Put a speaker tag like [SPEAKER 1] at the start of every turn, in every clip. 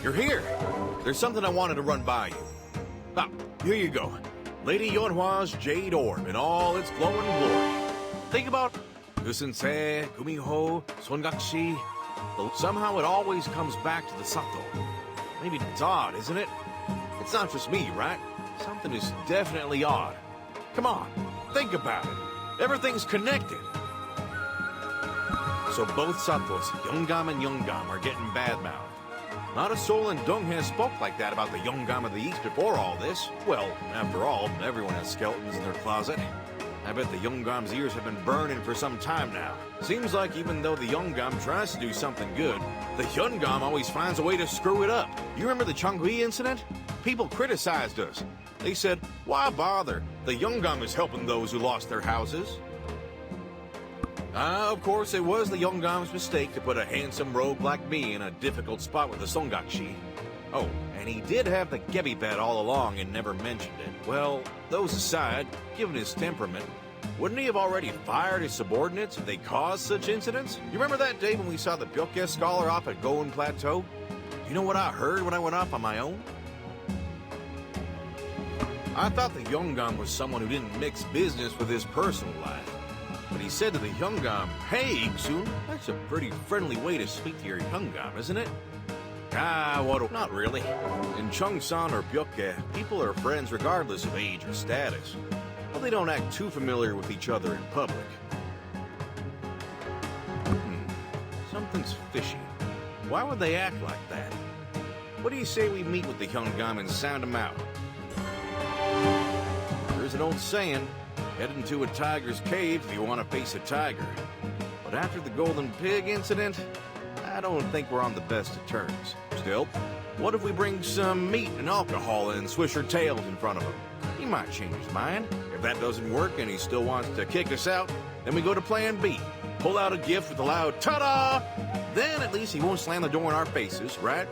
[SPEAKER 1] You're here. There's something I wanted to run by you. Ah, here you go. Lady Yonhwa's Jade Orb in all its glowing glory. Think about Gusensei, Gumiho, Songakshi. Somehow it always comes back to the Sato. Maybe it's odd, isn't it? It's not just me, right? Something is definitely odd. Come on, think about it. Everything's connected. So both Satos, Yongam and Yongam, are getting bad-mouthed. Not a soul in Donghae spoke like that about the Yongam of the East before all this. Well, after all, everyone has skeletons in their closet. I bet the Yongam's ears have been burning for some time now. Seems like even though the Yongam tries to do something good, the Yongam always finds a way to screw it up. You remember the Changhui incident? People criticized us. They said, why bother? The Yongam is helping those who lost their houses. Of course, it was the Yongam's mistake to put a handsome rogue like me in a difficult spot with the Songakshi. Oh, and he did have the Gebi bet all along and never mentioned it. Well, those aside, given his temperament, wouldn't he have already fired his subordinates if they caused such incidents? You remember that day when we saw the Byoke scholar off at Goen Plateau? You know what I heard when I went off on my own? I thought the Yongam was someone who didn't mix business with his personal life. But he said to the Yongam, "Hey, Iksun, that's a pretty friendly way to speak to your Yongam, isn't it?" Well, not really. In Cheongsan or Byoke, people are friends regardless of age or status. But they don't act too familiar with each other in public. Something's fishy. Why would they act like that? What do you say we meet with the Yongam and sound them out? There's an old saying, head into a tiger's cave if you want to face a tiger. But after the Golden Pig incident, I don't think we're on the best of terms. Still, what if we bring some meat and alcohol and Swisher Tails in front of him? He might change his mind. If that doesn't work and he still wants to kick us out, then we go to plan B. Pull out a gift with a loud ta-da! Then at least he won't slam the door in our faces, right?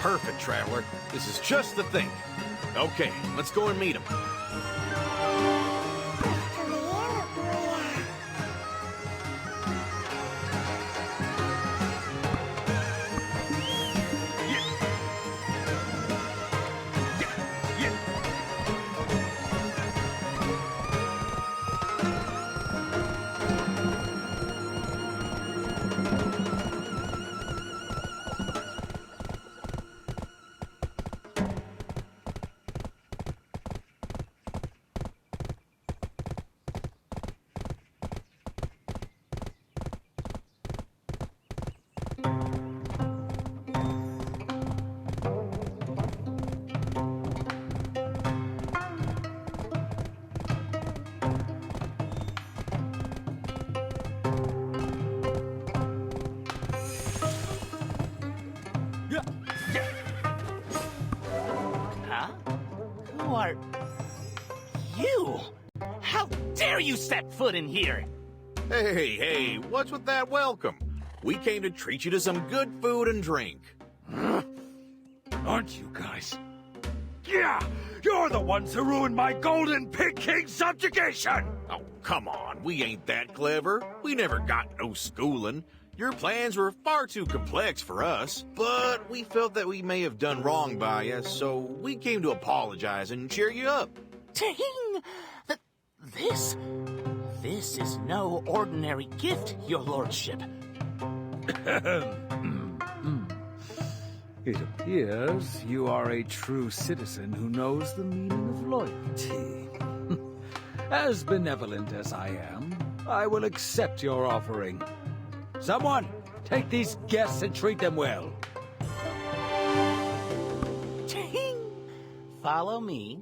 [SPEAKER 1] Perfect, Traveler. This is just the thing. Okay, let's go and meet him.
[SPEAKER 2] Who are you? How dare you step foot in here?
[SPEAKER 1] Hey, what's with that welcome? We came to treat you to some good food and drink.
[SPEAKER 2] Aren't you guys? Yeah, you're the ones who ruined my Golden Pig King subjugation!
[SPEAKER 1] Oh, come on, we ain't that clever. We never got no schooling. Your plans were far too complex for us, but we felt that we may have done wrong by you, so we came to apologize and cheer you up.
[SPEAKER 3] Ting! This is no ordinary gift, your lordship.
[SPEAKER 2] It appears you are a true citizen who knows the meaning of loyalty. As benevolent as I am, I will accept your offering. Someone, take these guests and treat them well.
[SPEAKER 3] Ting! Follow me.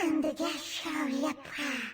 [SPEAKER 4] And the guest shall lepra.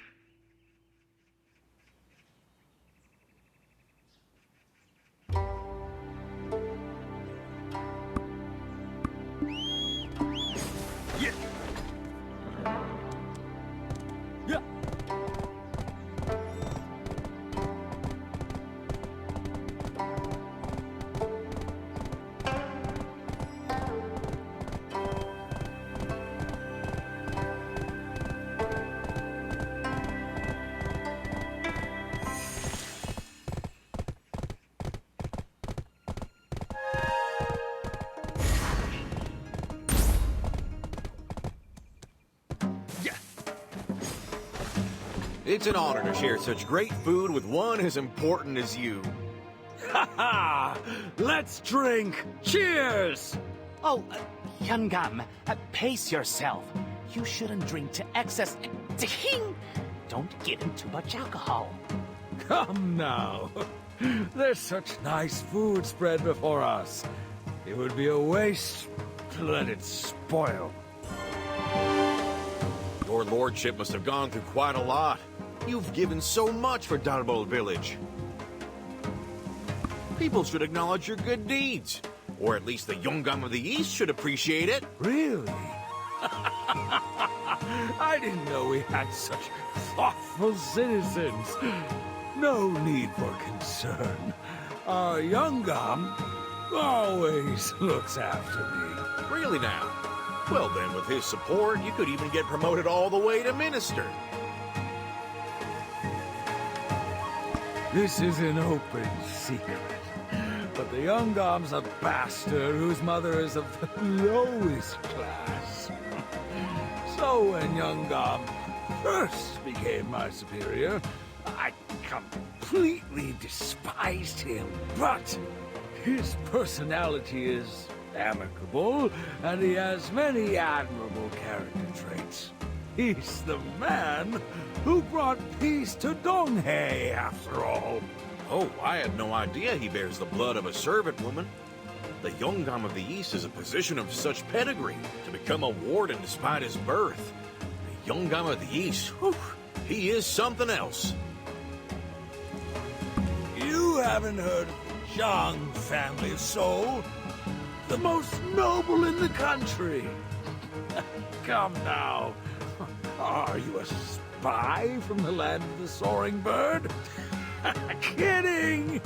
[SPEAKER 1] It's an honor to share such great food with one as important as you.
[SPEAKER 2] Ha ha! Let's drink! Cheers!
[SPEAKER 3] Oh, Hyungam, pace yourself. You shouldn't drink to excess. Ting! Don't give him too much alcohol.
[SPEAKER 2] Come now. There's such nice food spread before us. It would be a waste to let it spoil.
[SPEAKER 1] Your lordship must have gone through quite a lot. You've given so much for Darbol Village. People should acknowledge your good deeds. Or at least the Yongam of the East should appreciate it.
[SPEAKER 2] Really? I didn't know we had such thoughtful citizens. No need for concern. Our Yongam always looks after me.
[SPEAKER 1] Really now? Well then, with his support, you could even get promoted all the way to minister.
[SPEAKER 2] This is an open secret. But the Yongam's a bastard whose mother is of the lowest class. So when Yongam first became my superior, I completely despised him. But his personality is amicable, and he has many admirable character traits. He's the man who brought peace to Donghae, after all.
[SPEAKER 1] Oh, I had no idea he bears the blood of a servant woman. The Yongam of the East is a position of such pedigree to become a warden despite his birth. The Yongam of the East, whew, he is something else.
[SPEAKER 2] You haven't heard of the Zhang family of Seoul? The most noble in the country. Come now. Are you a spy from the land of the soaring bird? Kidding!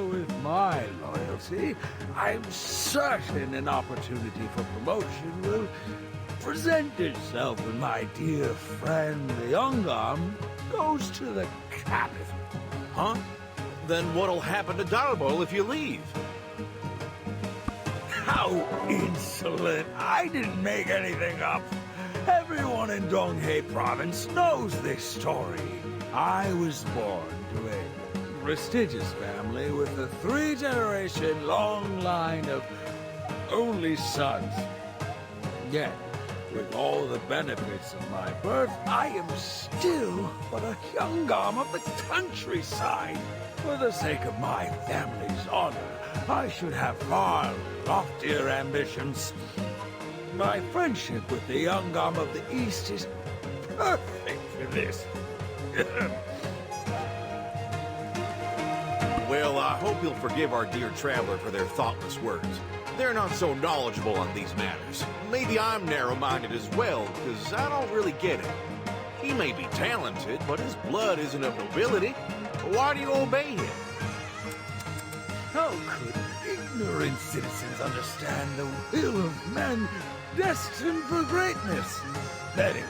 [SPEAKER 2] With my loyalty, I'm certain an opportunity for promotion will present itself when my dear friend the Yongam goes to the capital.
[SPEAKER 1] Huh? Then what'll happen to Darbol if you leave?
[SPEAKER 2] How insolent! I didn't make anything up. Everyone in Donghae province knows this story. I was born to a prestigious family with a 3-generation long line of only sons. Yet, with all the benefits of my birth, I am still but a Yongam of the countryside. For the sake of my family's honor, I should have far loftier ambitions. My friendship with the Yongam of the East is perfect for this.
[SPEAKER 1] Well, I hope you'll forgive our dear traveler for their thoughtless words. They're not so knowledgeable on these matters. Maybe I'm narrow-minded as well, because I don't really get it. He may be talented, but his blood isn't of nobility. Why do you obey him?
[SPEAKER 2] How could ignorant citizens understand the will of men destined for greatness? Anyway,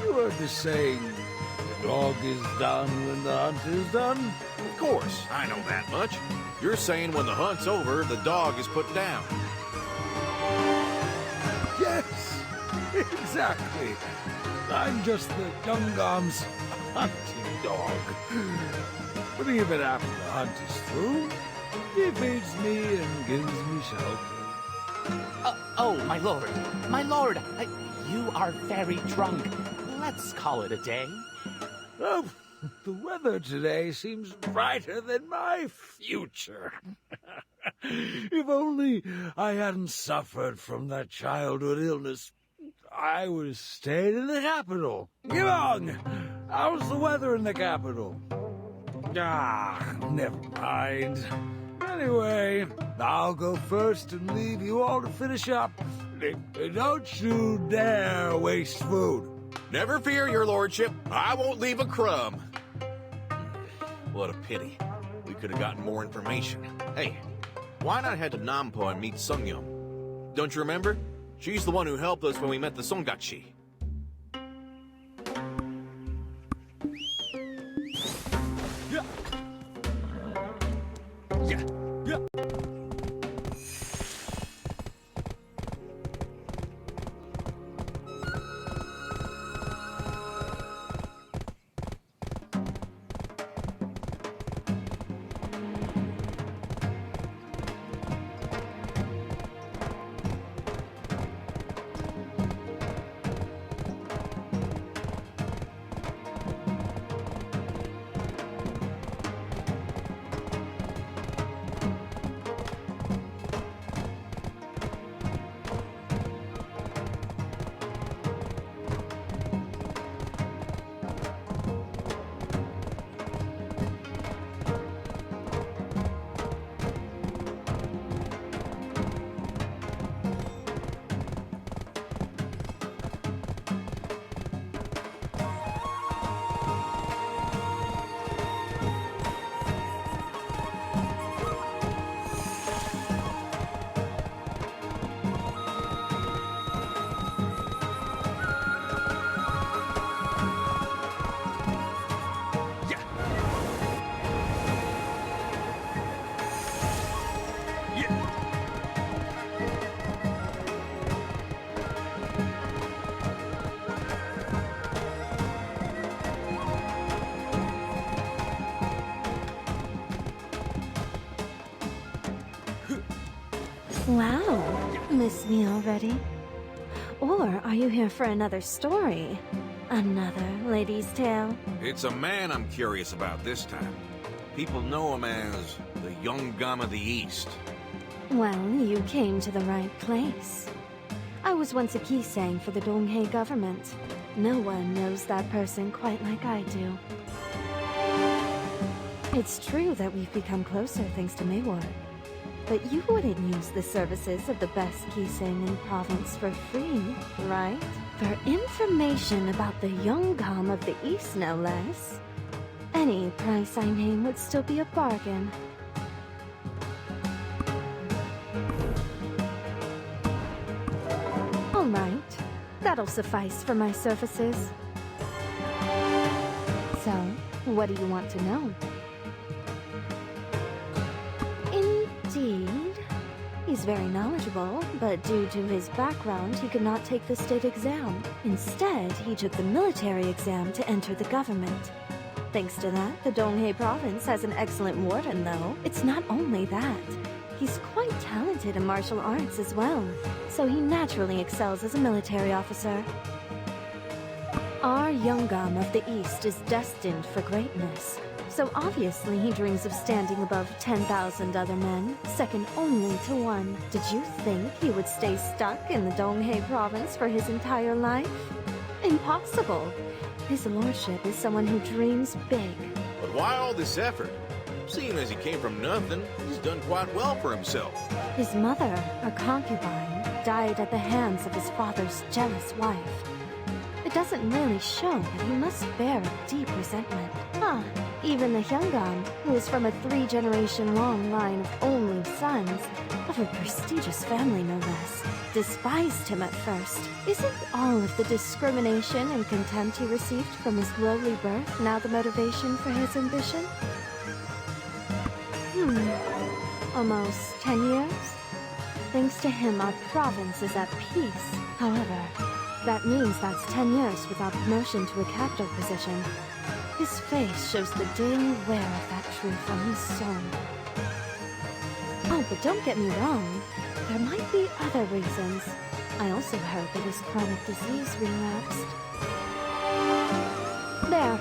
[SPEAKER 2] you heard the saying, the dog is done when the hunt is done?
[SPEAKER 1] Of course, I know that much. You're saying when the hunt's over, the dog is put down.
[SPEAKER 2] Yes, exactly. I'm just the Gungom's hunting dog. But even after the hunt is through, he feeds me and gives me shelter.
[SPEAKER 3] Oh, my lord. My lord, you are very drunk. Let's call it a day.
[SPEAKER 2] Oh, the weather today seems brighter than my future. If only I hadn't suffered from that childhood illness, I would have stayed in the capital. Givong, how's the weather in the capital? Never mind. Anyway, I'll go first and leave you all to finish up. Don't you dare waste food.
[SPEAKER 1] Never fear, your lordship. I won't leave a crumb. What a pity. We could have gotten more information. Hey, why not head to Nampo and meet Sungyong? Don't you remember? She's the one who helped us when we met the Songachi.
[SPEAKER 5] Wow, miss me already? Or are you here for another story? Another lady's tale?
[SPEAKER 1] It's a man I'm curious about this time. People know him as the Young Gum of the East.
[SPEAKER 5] Well, you came to the right place. I was once a Kisang for the Donghae government. No one knows that person quite like I do. It's true that we've become closer thanks to Maywar. But you wouldn't use the services of the best Kisang in province for free, right? For information about the Yeonggam of the East, no less. Any price I name would still be a bargain. All right, that'll suffice for my services. So, what do you want to know? Indeed. He's very knowledgeable, but due to his background, he could not take the state exam. Instead, he took the military exam to enter the government. Thanks to that, the Donghae province has an excellent warden, though. It's not only that. He's quite talented in martial arts as well, so he naturally excels as a military officer. Our Yeonggam of the East is destined for greatness. So obviously he dreams of standing above 10,000 other men, second only to one. Did you think he would stay stuck in the Donghae province for his entire life? Impossible. His lordship is someone who dreams big.
[SPEAKER 1] But why all this effort? Seeing as he came from nothing, he's done quite well for himself.
[SPEAKER 5] His mother, a concubine, died at the hands of his father's jealous wife. It doesn't really show, but he must bear a deep resentment. Even the Hyungam, who is from a 3-generation-long line of only sons, of a prestigious family no less, despised him at first. Isn't all of the discrimination and contempt he received from his lowly birth now the motivation for his ambition? Almost 10 years? Thanks to him, our province is at peace. However, that means that's 10 years without promotion to a capital position. His face shows the daily wear of that truth on his soul. Oh, but don't get me wrong. There might be other reasons. I also heard that his chronic disease relapsed. There.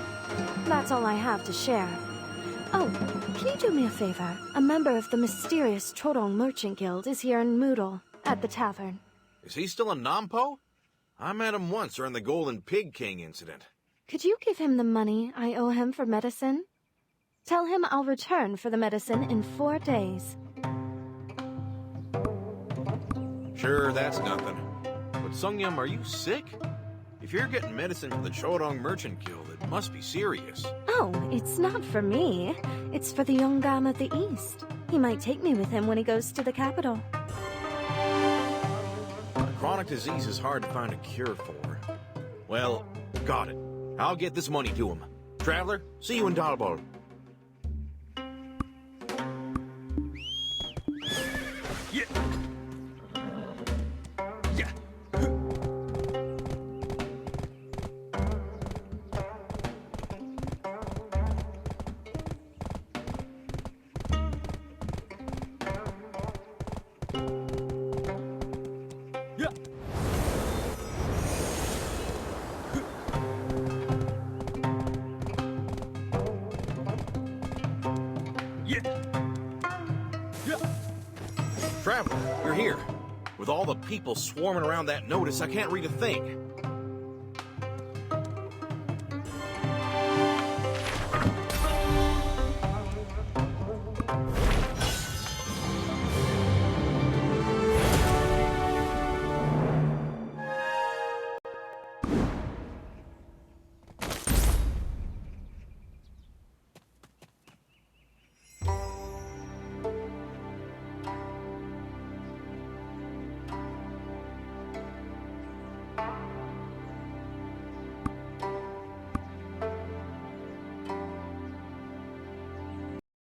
[SPEAKER 5] That's all I have to share. Oh, can you do me a favor? A member of the mysterious Chodong Merchant Guild is here in Moodle, at the tavern.
[SPEAKER 1] Is he still in Nampo? I met him once during the Golden Pig King incident.
[SPEAKER 5] Could you give him the money I owe him for medicine? Tell him I'll return for the medicine in 4 days.
[SPEAKER 1] Sure, that's nothing. But Sungyum, are you sick? If you're getting medicine from the Chodong Merchant Guild, it must be serious.
[SPEAKER 5] Oh, it's not for me. It's for the Yongam of the East. He might take me with him when he goes to the capital.
[SPEAKER 1] Chronic disease is hard to find a cure for. Well, got it. I'll get this money to him. Traveler, see you in Dalbol.
[SPEAKER 2] Yeah. Yeah.
[SPEAKER 1] Traveler, you're here. With all the people swarming around that notice, I can't read a thing.